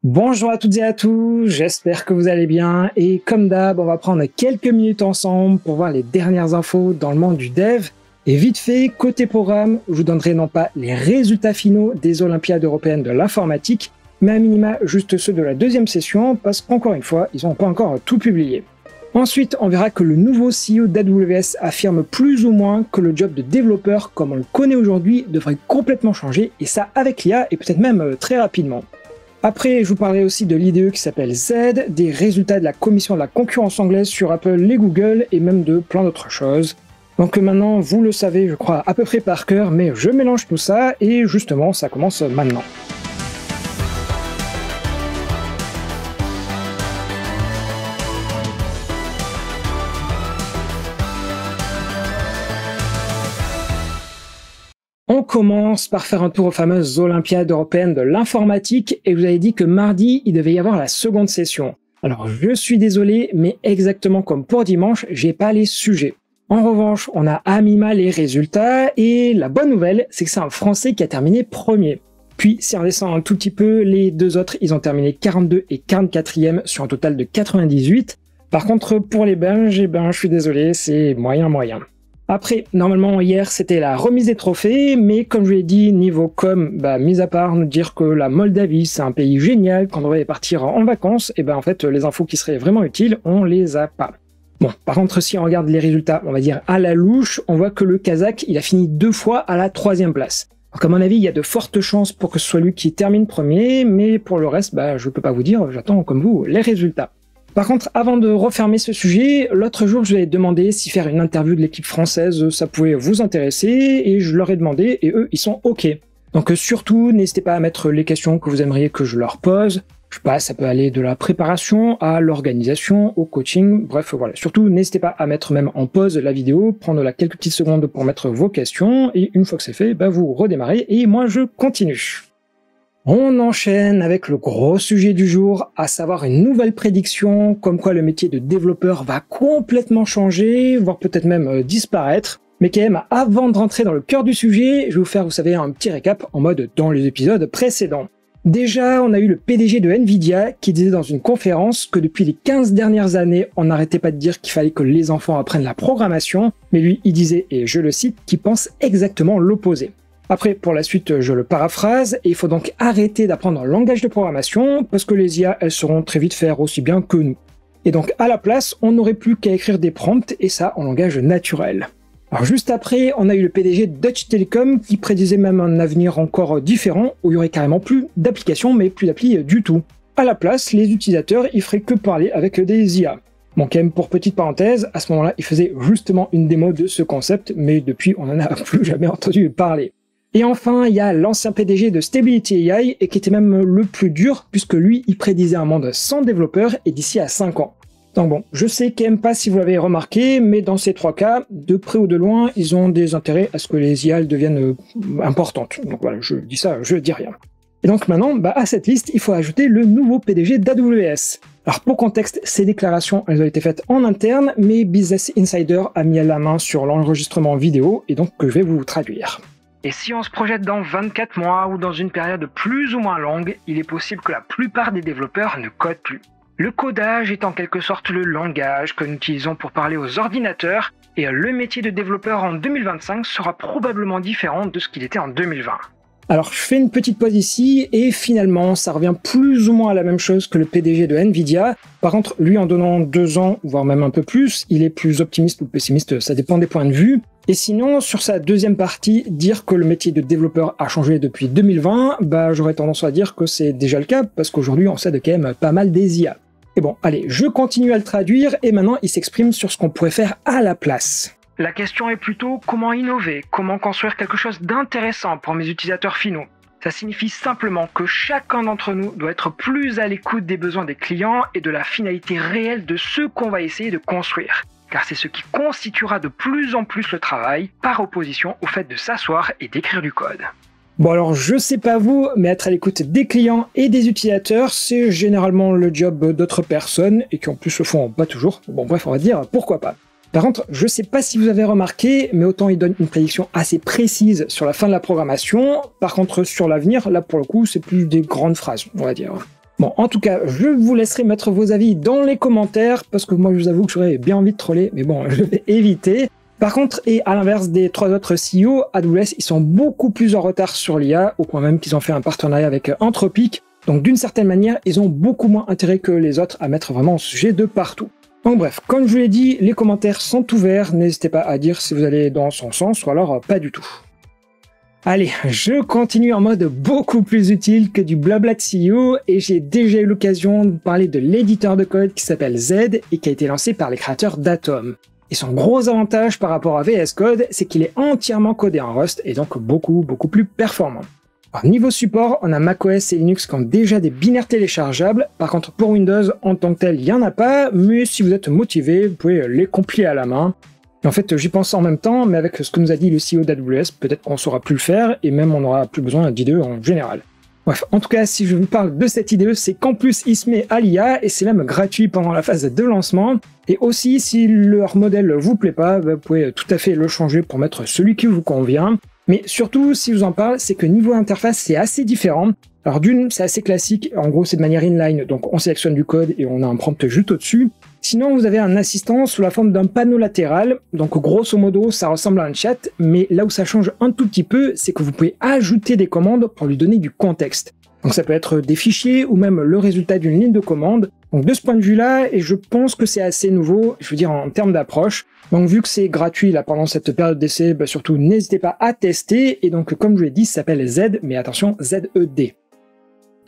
Bonjour à toutes et à tous, j'espère que vous allez bien et comme d'hab, on va prendre quelques minutes ensemble pour voir les dernières infos dans le monde du dev. Et vite fait, côté programme, je vous donnerai non pas les résultats finaux des Olympiades européennes de l'informatique, mais à minima juste ceux de la deuxième session parce qu'encore une fois, ils n'ont pas encore tout publié. Ensuite, on verra que le nouveau CEO d'AWS affirme plus ou moins que le job de développeur comme on le connaît aujourd'hui devrait complètement changer et ça avec l'IA et peut-être même très rapidement. Après, je vous parlerai aussi de l'IDE qui s'appelle Z, des résultats de la commission de la concurrence anglaise sur Apple et Google, et même de plein d'autres choses. Donc maintenant, vous le savez, je crois à peu près par cœur, mais je mélange tout ça, et justement, ça commence maintenant. On commence par faire un tour aux fameuses Olympiades européennes de l'informatique et vous avez dit que mardi, il devait y avoir la seconde session. Alors je suis désolé, mais exactement comme pour dimanche, j'ai pas les sujets. En revanche, on a à minima les résultats et la bonne nouvelle, c'est que c'est un Français qui a terminé premier. Puis si on descend un tout petit peu, les deux autres, ils ont terminé 42 et 44e sur un total de 98. Par contre, pour les Belges, je suis désolé, c'est moyen. Après, normalement, hier, c'était la remise des trophées, mais comme je l'ai dit, niveau com, mis à part nous dire que la Moldavie, c'est un pays génial, qu'on devrait partir en vacances, et en fait, les infos qui seraient vraiment utiles, on les a pas. Bon, par contre, si on regarde les résultats, on va dire à la louche, on voit que le Kazakh, il a fini 2 fois à la 3e place. Donc à mon avis, il y a de fortes chances pour que ce soit lui qui termine premier, mais pour le reste, je peux pas vous dire, j'attends comme vous les résultats. Par contre, avant de refermer ce sujet, l'autre jour, je lui ai demandé si faire une interview de l'équipe française, ça pouvait vous intéresser, et je leur ai demandé, et eux, ils sont OK. Donc surtout, n'hésitez pas à mettre les questions que vous aimeriez que je leur pose. Je sais pas, ça peut aller de la préparation à l'organisation, au coaching, bref, voilà. Surtout, n'hésitez pas à mettre même en pause la vidéo, prendre là quelques petites secondes pour mettre vos questions, et une fois que c'est fait, vous redémarrez, et moi, je continue. On enchaîne avec le gros sujet du jour, à savoir une nouvelle prédiction, comme quoi le métier de développeur va complètement changer, voire peut-être même disparaître. Mais quand même, avant de rentrer dans le cœur du sujet, je vais vous faire, vous savez, un petit récap en mode dans les épisodes précédents. Déjà, on a eu le PDG de Nvidia qui disait dans une conférence que depuis les 15 dernières années, on n'arrêtait pas de dire qu'il fallait que les enfants apprennent la programmation, mais lui, il disait, et je le cite, qu'il pense exactement l'opposé. Après, pour la suite, je le paraphrase, et il faut donc arrêter d'apprendre un langage de programmation, parce que les IA, elles sauront très vite faire aussi bien que nous. Et donc, à la place, on n'aurait plus qu'à écrire des prompts, et ça en langage naturel. Alors juste après, on a eu le PDG de Deutsche Telekom qui prédisait même un avenir encore différent, où il y aurait carrément plus d'applications, mais plus d'appli du tout. À la place, les utilisateurs, ils feraient que parler avec des IA. Bon, quand même, pour petite parenthèse, à ce moment-là, il faisait justement une démo de ce concept, mais depuis, on n'en a plus jamais entendu parler. Et enfin, il y a l'ancien PDG de Stability AI, et qui était même le plus dur, puisque lui, il prédisait un monde sans développeurs et d'ici à 5 ans. Donc bon, je sais quand même pas si vous l'avez remarqué, mais dans ces 3 cas, de près ou de loin, ils ont des intérêts à ce que les IA deviennent importantes. Donc voilà, je dis ça, je dis rien. Et donc maintenant, à cette liste, il faut ajouter le nouveau PDG d'AWS. Alors pour contexte, ces déclarations, elles ont été faites en interne, mais Business Insider a mis la main sur l'enregistrement vidéo, et donc que je vais vous traduire. Et si on se projette dans 24 mois ou dans une période plus ou moins longue, il est possible que la plupart des développeurs ne codent plus. Le codage est en quelque sorte le langage que nous utilisons pour parler aux ordinateurs, et le métier de développeur en 2025 sera probablement différent de ce qu'il était en 2020. Alors je fais une petite pause ici, et finalement ça revient plus ou moins à la même chose que le PDG de Nvidia. Par contre, lui en donnant 2 ans, voire même un peu plus, il est plus optimiste ou pessimiste, ça dépend des points de vue. Et sinon, sur sa deuxième partie, dire que le métier de développeur a changé depuis 2020, j'aurais tendance à dire que c'est déjà le cas, parce qu'aujourd'hui on sait de quand même pas mal des IA. Et bon, allez, je continue à le traduire, et maintenant il s'exprime sur ce qu'on pourrait faire à la place. La question est plutôt comment innover, comment construire quelque chose d'intéressant pour mes utilisateurs finaux. Ça signifie simplement que chacun d'entre nous doit être plus à l'écoute des besoins des clients et de la finalité réelle de ce qu'on va essayer de construire. Car c'est ce qui constituera de plus en plus le travail, par opposition au fait de s'asseoir et d'écrire du code. Bon alors je sais pas vous, mais être à l'écoute des clients et des utilisateurs, c'est généralement le job d'autres personnes, et qui en plus le font pas toujours. Bon bref, on va dire pourquoi pas. Par contre, je sais pas si vous avez remarqué, mais autant il donne une prédiction assez précise sur la fin de la programmation, par contre sur l'avenir, là pour le coup, c'est plus des grandes phrases, on va dire. Bon, en tout cas, je vous laisserai mettre vos avis dans les commentaires, parce que moi je vous avoue que j'aurais bien envie de troller, mais bon, je vais éviter. Par contre, et à l'inverse des 3 autres CEO, AWS, ils sont beaucoup plus en retard sur l'IA, au point même qu'ils ont fait un partenariat avec Anthropic. Donc d'une certaine manière, ils ont beaucoup moins intérêt que les autres à mettre vraiment ce sujet de partout. Donc bref, comme je vous l'ai dit, les commentaires sont ouverts, n'hésitez pas à dire si vous allez dans son sens ou alors pas du tout. Allez, je continue en mode beaucoup plus utile que du blabla de CEO et j'ai déjà eu l'occasion de vous parler de l'éditeur de code qui s'appelle Z et qui a été lancé par les créateurs d'Atom. Et son gros avantage par rapport à VS Code, c'est qu'il est entièrement codé en Rust et donc beaucoup plus performant. Alors, niveau support, on a macOS et Linux qui ont déjà des binaires téléchargeables. Par contre, pour Windows, en tant que tel, il n'y en a pas, mais si vous êtes motivé, vous pouvez les compiler à la main. Et en fait, j'y pense en même temps, mais avec ce que nous a dit le CEO d'AWS, peut-être qu'on ne saura plus le faire, et même on n'aura plus besoin d'IDE en général. Bref, en tout cas, si je vous parle de cette IDE, c'est qu'en plus, il se met à l'IA, et c'est même gratuit pendant la phase de lancement. Et aussi, si leur modèle vous plaît pas, vous pouvez tout à fait le changer pour mettre celui qui vous convient. Mais surtout, si je vous en parle, c'est que niveau interface, c'est assez différent. Alors d'une, c'est assez classique, en gros c'est de manière inline, donc on sélectionne du code et on a un prompt juste au-dessus. Sinon, vous avez un assistant sous la forme d'un panneau latéral, donc grosso modo, ça ressemble à un chat, mais là où ça change un tout petit peu, c'est que vous pouvez ajouter des commandes pour lui donner du contexte. Donc ça peut être des fichiers ou même le résultat d'une ligne de commande. Donc de ce point de vue-là, et je pense que c'est assez nouveau, je veux dire en termes d'approche. Donc vu que c'est gratuit là pendant cette période d'essai, surtout n'hésitez pas à tester. Et donc comme je l'ai dit, ça s'appelle Z, mais attention, Z-E-D.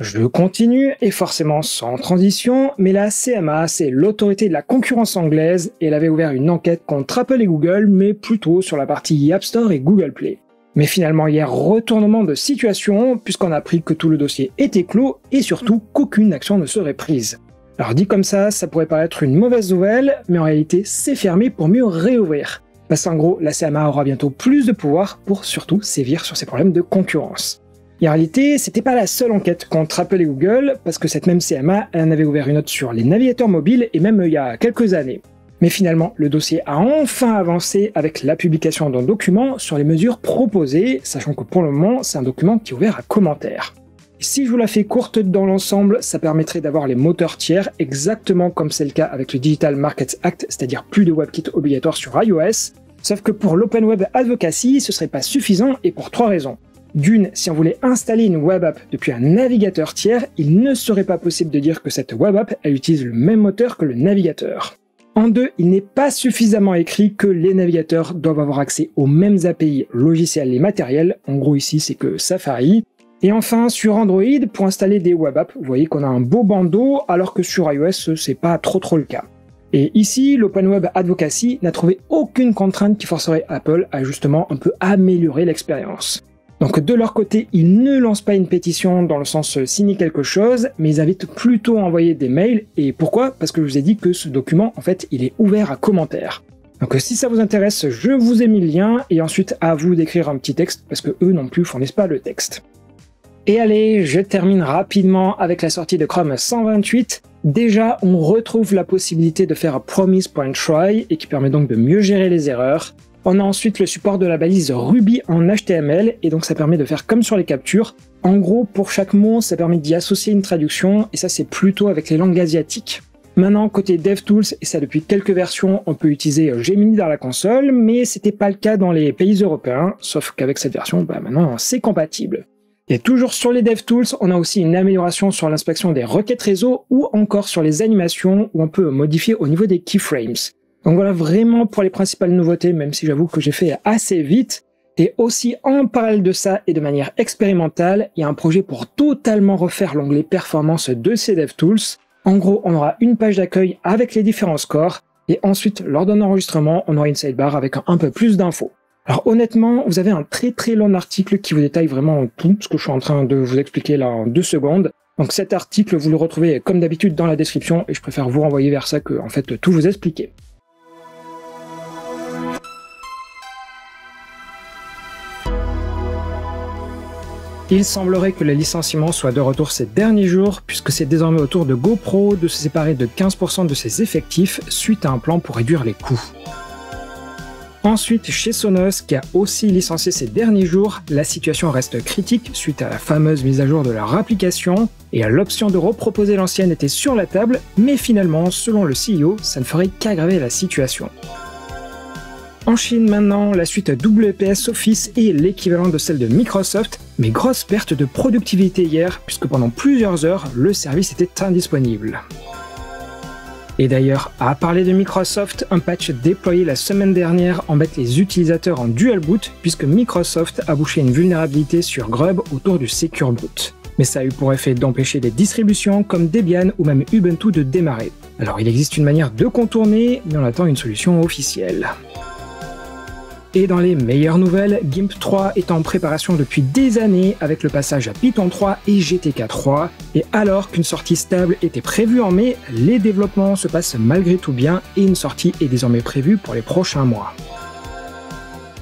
Je continue, et forcément sans transition, mais la CMA, c'est l'autorité de la concurrence anglaise, et elle avait ouvert une enquête contre Apple et Google, mais plutôt sur la partie App Store et Google Play. Mais finalement, hier, retournement de situation, puisqu'on a appris que tout le dossier était clos, et surtout qu'aucune action ne serait prise. Alors dit comme ça pourrait paraître une mauvaise nouvelle, mais en réalité, c'est fermé pour mieux réouvrir. Parce qu'en gros, la CMA aura bientôt plus de pouvoir pour surtout sévir sur ces problèmes de concurrence. Et en réalité, c'était pas la seule enquête contre Apple et Google, parce que cette même CMA, elle en avait ouvert une autre sur les navigateurs mobiles, et même il y a quelques années. Mais finalement, le dossier a enfin avancé avec la publication d'un document sur les mesures proposées, sachant que pour le moment, c'est un document qui est ouvert à commentaires. Si je vous la fais courte dans l'ensemble, ça permettrait d'avoir les moteurs tiers, exactement comme c'est le cas avec le Digital Markets Act, c'est-à-dire plus de WebKit obligatoires sur iOS, sauf que pour l'Open Web Advocacy, ce serait pas suffisant, et pour 3 raisons. D'une, si on voulait installer une web app depuis un navigateur tiers, il ne serait pas possible de dire que cette web app elle utilise le même moteur que le navigateur. En 2, il n'est pas suffisamment écrit que les navigateurs doivent avoir accès aux mêmes API logiciels et matériels, en gros ici c'est que Safari. Et enfin, sur Android, pour installer des web apps, vous voyez qu'on a un beau bandeau, alors que sur iOS, c'est pas trop le cas. Et ici, l'Open Web Advocacy n'a trouvé aucune contrainte qui forcerait Apple à justement un peu améliorer l'expérience. Donc de leur côté, ils ne lancent pas une pétition dans le sens signer quelque chose, mais ils invitent plutôt à envoyer des mails. Et pourquoi? Parce que je vous ai dit que ce document, en fait, il est ouvert à commentaires. Donc si ça vous intéresse, je vous ai mis le lien, et ensuite à vous d'écrire un petit texte, parce que eux non plus fournissent pas le texte. Et allez, je termine rapidement avec la sortie de Chrome 128. Déjà, on retrouve la possibilité de faire promise.try, et qui permet donc de mieux gérer les erreurs. On a ensuite le support de la balise Ruby en HTML, et donc ça permet de faire comme sur les captures. En gros, pour chaque mot, ça permet d'y associer une traduction, et ça c'est plutôt avec les langues asiatiques. Maintenant, côté DevTools, et ça depuis quelques versions, on peut utiliser Gemini dans la console, mais c'était pas le cas dans les pays européens, sauf qu'avec cette version, maintenant c'est compatible. Et toujours sur les DevTools, on a aussi une amélioration sur l'inspection des requêtes réseau, ou encore sur les animations, où on peut modifier au niveau des keyframes. Donc voilà vraiment pour les principales nouveautés, même si j'avoue que j'ai fait assez vite. Et aussi en parallèle de ça et de manière expérimentale, il y a un projet pour totalement refaire l'onglet performance de ces DevTools. En gros, on aura une page d'accueil avec les différents scores, et ensuite, lors d'un enregistrement, on aura une sidebar avec un peu plus d'infos. Alors honnêtement, vous avez un très long article qui vous détaille vraiment tout ce que je suis en train de vous expliquer là en 2 secondes. Donc cet article, vous le retrouvez comme d'habitude dans la description, et je préfère vous renvoyer vers ça que en fait tout vous expliquer. Il semblerait que le licenciement soit de retour ces derniers jours, puisque c'est désormais au tour de GoPro de se séparer de 15% de ses effectifs suite à un plan pour réduire les coûts. Ensuite, chez Sonos, qui a aussi licencié ces derniers jours, la situation reste critique suite à la fameuse mise à jour de leur application, et l'option de reproposer l'ancienne était sur la table, mais finalement, selon le CEO, ça ne ferait qu'aggraver la situation. En Chine maintenant, la suite WPS Office est l'équivalent de celle de Microsoft, mais grosse perte de productivité hier, puisque pendant plusieurs heures, le service était indisponible. Et d'ailleurs, à parler de Microsoft, un patch déployé la semaine dernière embête les utilisateurs en dual boot, puisque Microsoft a bouché une vulnérabilité sur Grub autour du Secure Boot. Mais ça a eu pour effet d'empêcher des distributions comme Debian ou même Ubuntu de démarrer. Alors il existe une manière de contourner, mais on attend une solution officielle. Et dans les meilleures nouvelles, GIMP 3 est en préparation depuis des années avec le passage à Python 3 et GTK 3, et alors qu'une sortie stable était prévue en mai, les développements se passent malgré tout bien et une sortie est désormais prévue pour les prochains mois.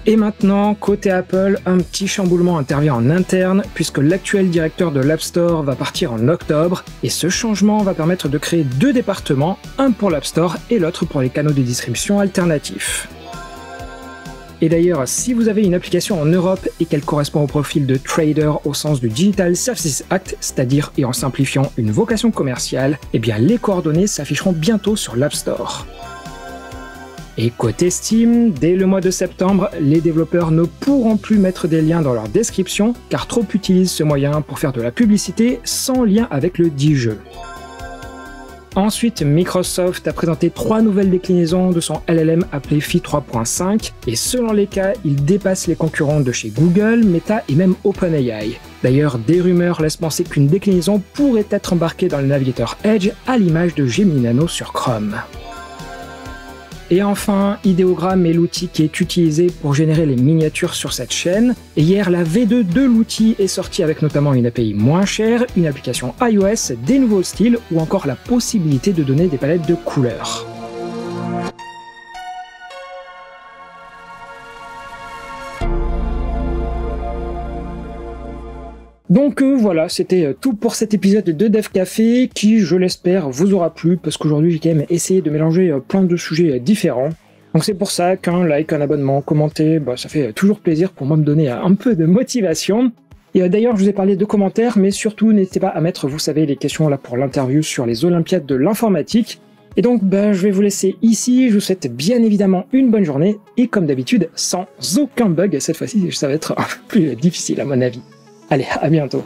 Et maintenant, côté Apple, un petit chamboulement intervient en interne puisque l'actuel directeur de l'App Store va partir en octobre, et ce changement va permettre de créer deux départements, un pour l'App Store et l'autre pour les canaux de distribution alternatifs. Et d'ailleurs, si vous avez une application en Europe et qu'elle correspond au profil de trader au sens du Digital Services Act, c'est-à-dire, et en simplifiant, une vocation commerciale, eh bien les coordonnées s'afficheront bientôt sur l'App Store. Et côté Steam, dès le mois de septembre, les développeurs ne pourront plus mettre des liens dans leur description, car trop utilisent ce moyen pour faire de la publicité sans lien avec le dit jeu. Ensuite, Microsoft a présenté 3 nouvelles déclinaisons de son LLM appelé Phi 3.5, et selon les cas, il dépasse les concurrents de chez Google, Meta et même OpenAI. D'ailleurs, des rumeurs laissent penser qu'une déclinaison pourrait être embarquée dans le navigateur Edge à l'image de Gemini Nano sur Chrome. Et enfin, Ideogram est l'outil qui est utilisé pour générer les miniatures sur cette chaîne. Et hier, la V2 de l'outil est sortie avec notamment une API moins chère, une application iOS, des nouveaux styles ou encore la possibilité de donner des palettes de couleurs. Donc voilà, c'était tout pour cet épisode de Dev Café qui, je l'espère, vous aura plu parce qu'aujourd'hui j'ai quand même essayé de mélanger plein de sujets différents. Donc c'est pour ça qu'un like, un abonnement, commenter, ça fait toujours plaisir pour moi de me donner un peu de motivation. Et d'ailleurs, je vous ai parlé de commentaires, mais surtout n'hésitez pas à mettre, vous savez, les questions là pour l'interview sur les Olympiades de l'informatique. Et donc je vais vous laisser ici, je vous souhaite bien évidemment une bonne journée et comme d'habitude, sans aucun bug, cette fois-ci ça va être plus difficile à mon avis. Allez, à bientôt.